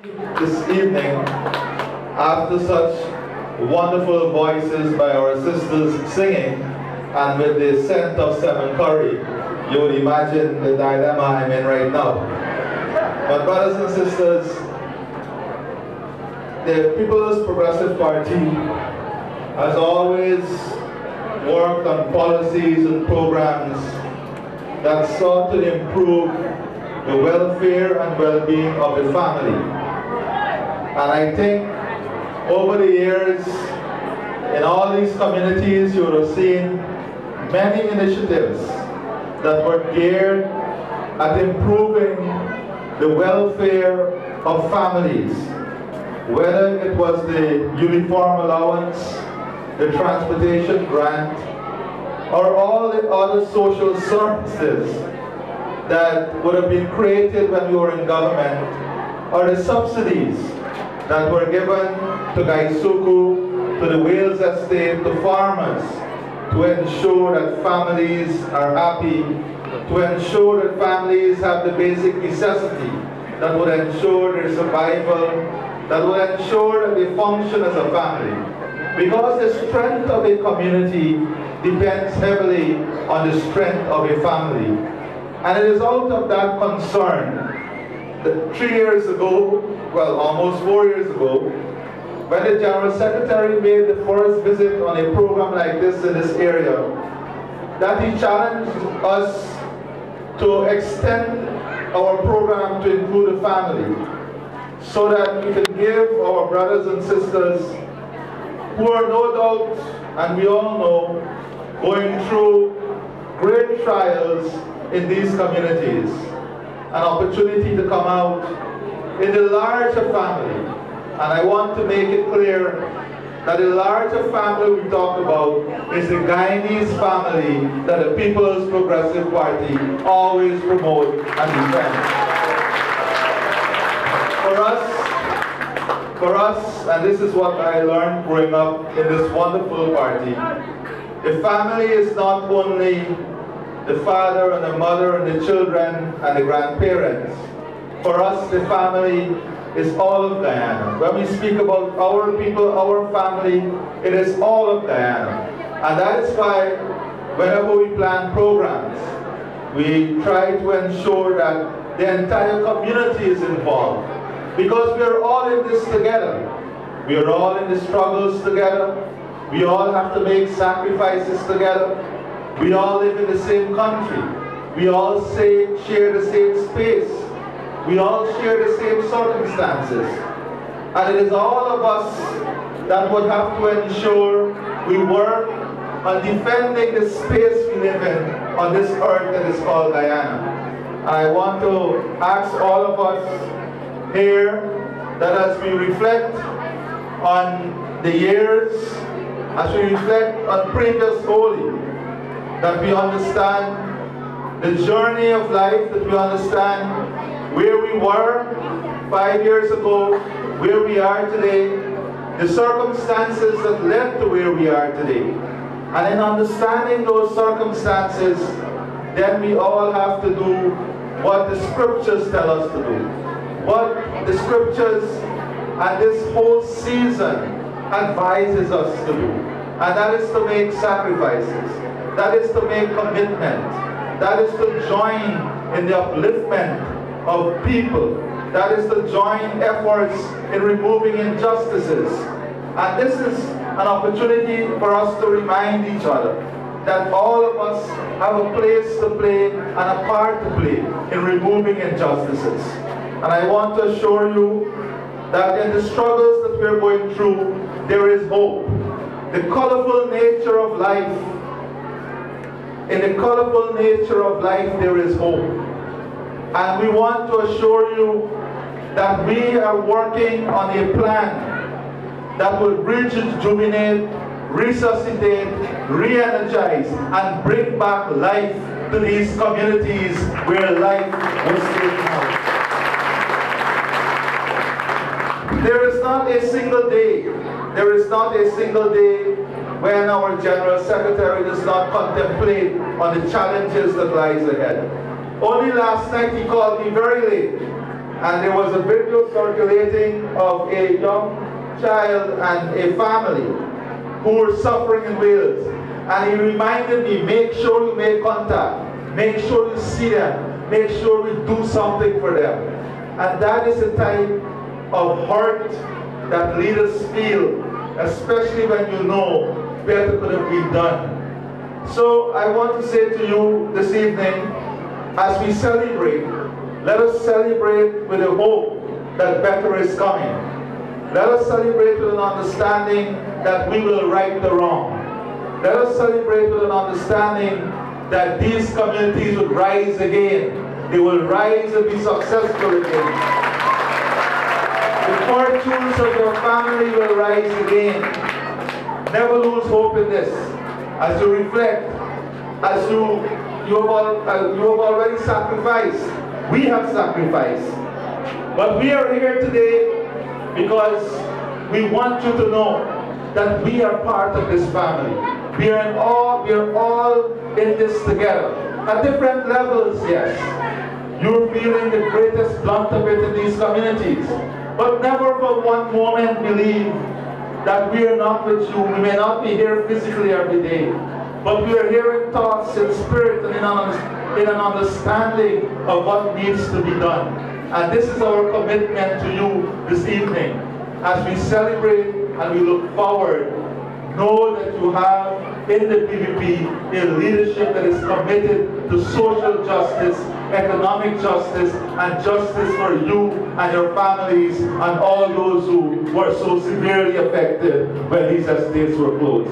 This evening, after such wonderful voices by our sisters singing, and with the scent of Seven Curry, you would imagine the dilemma I'm in right now. But brothers and sisters, the People's Progressive Party has always worked on policies and programs that sought to improve the welfare and well-being of the family. And I think over the years, in all these communities, you would have seen many initiatives that were geared at improving the welfare of families, whether it was the uniform allowance, the transportation grant, or all the other social services that would have been created when we were in government, or the subsidies that were given to Gaisuku, to the Wales estate, to farmers, to ensure that families are happy, to ensure that families have the basic necessity that would ensure their survival, that would ensure that they function as a family. Because the strength of a community depends heavily on the strength of a family. And it is out of that concern that 3 years ago, well, almost 4 years ago, when the General Secretary made the first visit on a program like this in this area, that he challenged us to extend our program to include the family, so that we can give our brothers and sisters who are no doubt, and we all know, going through great trials in these communities, an opportunity to come out in the larger family. And I want to make it clear that the larger family we talk about is the Guyanese family that the People's Progressive Party always promote and defend. For us, and this is what I learned growing up in this wonderful party, the family is not only the father and the mother and the children and the grandparents. For us, the family is all of Guyana. When we speak about our people, our family, it is all of Guyana. And that is why whenever we plan programs, we try to ensure that the entire community is involved. Because we are all in this together. We are all in the struggles together. We all have to make sacrifices together. We all live in the same country. We all share the same space. We all share the same circumstances. And it is all of us that would have to ensure we work on defending the space we live in on this earth that is called Guyana. And I want to ask all of us here that as we reflect on the years, as we reflect on previous holy, that we understand the journey of life, that we understand where we were 5 years ago, where we are today, the circumstances that led to where we are today. And in understanding those circumstances, then we all have to do what the scriptures tell us to do. What the scriptures and this whole season advises us to do. And that is to make sacrifices. That is to make commitment. That is to join in the upliftment of people. That is to join efforts in removing injustices. And this is an opportunity for us to remind each other that all of us have a place to play and a part to play in removing injustices. And I want to assure you that in the struggles that we're going through, there is hope. The colorful nature of life, in the colorful nature of life, there is hope. And we want to assure you that we are working on a plan that will rejuvenate, resuscitate, re-energize, and bring back life to these communities where life was taken out. There is not a single day, when our General Secretary does not contemplate on the challenges that lies ahead. Only last night he called me very late and there was a video circulating of a young child and a family who were suffering in Wales. And he reminded me, make sure you make contact, make sure you see them, make sure we do something for them. And that is the type of hurt that leaders feel, especially when you know better could have been done. So I want to say to you this evening, as we celebrate, let us celebrate with a hope that better is coming. Let us celebrate with an understanding that we will right the wrong. Let us celebrate with an understanding that these communities will rise again. They will rise and be successful again. The fortunes of your family will rise again. Never lose hope in this. As you reflect, as you have already sacrificed, we have sacrificed. But we are here today because we want you to know that we are part of this family. We are all in this together. At different levels, yes. You're feeling the greatest blunt of it in these communities. But never for one moment believe that we are not with you. We may not be here physically every day, but we are here in thoughts, in spirit, and in an understanding of what needs to be done. And this is our commitment to you this evening. As we celebrate and we look forward, know that you have in the PVP a leadership that is committed to social justice, economic justice, and justice for you and your families and all those who were so severely affected when these estates were closed.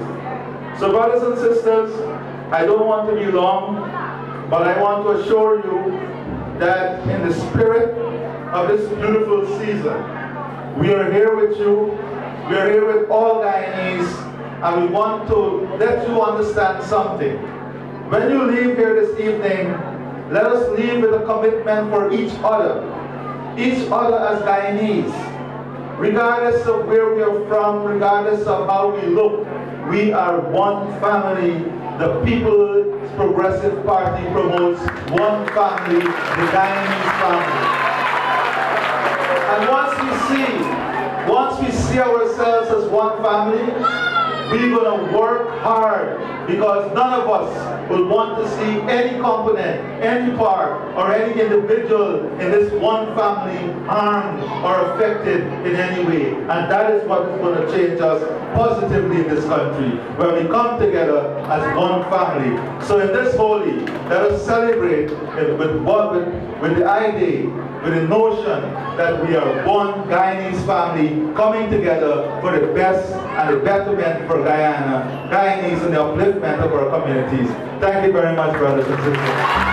So brothers and sisters, I don't want to be long, but I want to assure you that in the spirit of this beautiful season, we are here with you, we are here with all Guyanese, and we want to let you understand something. When you leave here this evening, let us leave with a commitment for each other as Guyanese. Regardless of where we are from, regardless of how we look, we are one family. The People's Progressive Party promotes one family, the Guyanese family. And once we see ourselves as one family, we're going to work hard, because none of us will want to see any component, any part, or any individual in this one family harmed or affected in any way. And that is what is going to change us positively in this country, where we come together as one family. So in this holy, let us celebrate with the idea, with the notion that we are one Guyanese family coming together for the best and the betterment for Guyana, Guyanese, and the upliftment of our communities. Thank you very much, brothers and sisters.